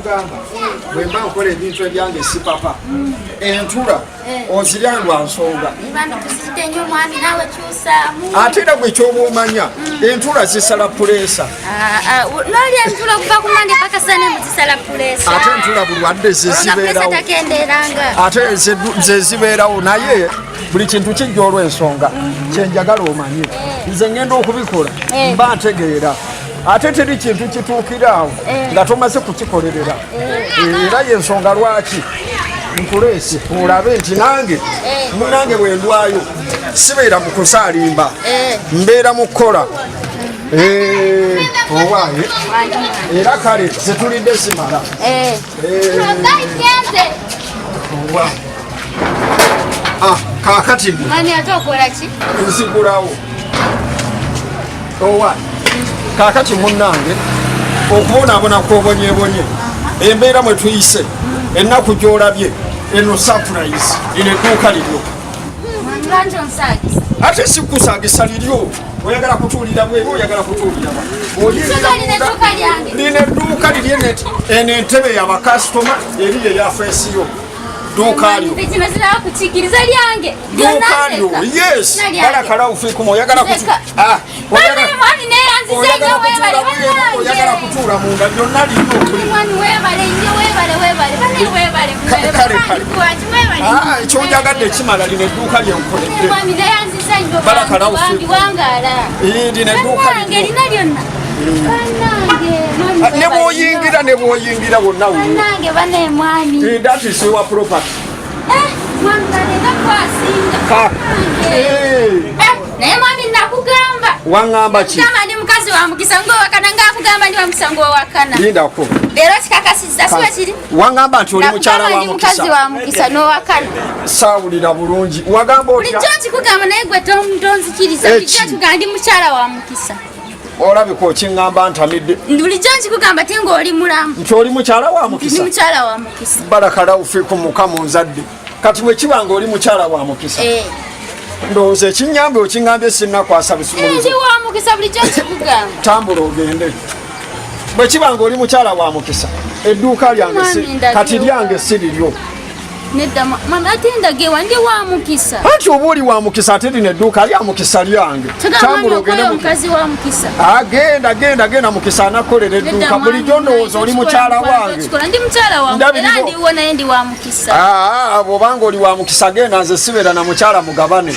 nkugamba bwe mba nkola ebintu ebyange si papa entula ozirya lwa nsonga ate era gwe kyoba omanya entula zisala puleesa ate entula bulwadde zezibeerawo ate zezibeerawo naye buli kintu kijja olw'ensonga kyenjagala omanye nze ngenda okubikola mba ntegeera ate teri kintu kituukiraawo nga tomaze kukikolerera era yensonga lwaki nkuleese olabe nti nange munange bwendwayo sibeera mu kusaalimba mbeera mu kukola owaaye era kale zetulidde simala kakati nzigulawo owaaye kakati munnange okubonaabona kwobonyebonye embeera mwe tuyise ennaku gy'olabye eno surprise lino edduuka liryo ate sikusagisa liryo oyagala kutuulira bweru oyagala kutuulira lino edduuka liryo eno entebe yabakasitoma eri yeyafeesiyo duukalyo yes balakalawo fiikumu oyagala kutuula munda byonna ekyonjagadde kimala lino edduuka lyenkoledde balakalawo lino edduuka nebwoyingira wonna ndatisiwa property naye mwami nakugamba waŋŋamba ki ndi mukazi wa mukisa ng'owakana ng'akugamba ndi wa mukisa ng'owakana lindako leero kikakasizza siba kiri waŋŋamba nti oli mukyala wa mukisa mukazi wa mukisa n'owakana saawulira bulungi wagamba bulijjo nkikugamba naye gwe tonzikiriza bulijjo nkikugamba ndi mukyala wa mukisa olabika okiŋŋamba ntamidde bulijjo nkikugamba te ng'oli mulamu nti oli mukyala wa mukisa ndi mukyala wa mukisa barakalawo fiku mukamu nzadde kati bwe kiba ng'oli mukyala wa mukisa ndowooza ekinyambe okiŋŋambye sinnakwasa bisumuluzo wa mukisa bulijjo nkikugamba tambula ogende bwe kiba ng'oli mukyala wa mukisa edduuka lyange kati lyange si liryo nedda mama ate ndagewa ndi wa mukisa anti oba oli wa mukisa ate lino edduuka lya mukisa lyange tambula ogende mukazi wa mukisa genda mukisa anakolera edduuka bulijjo ndowooza oli mukyala wange ndi mukyala wange era ndiwo naye ndi wa mukisa bw'obanga oli wa mukisa genda nze sibeera na mukyala mugabane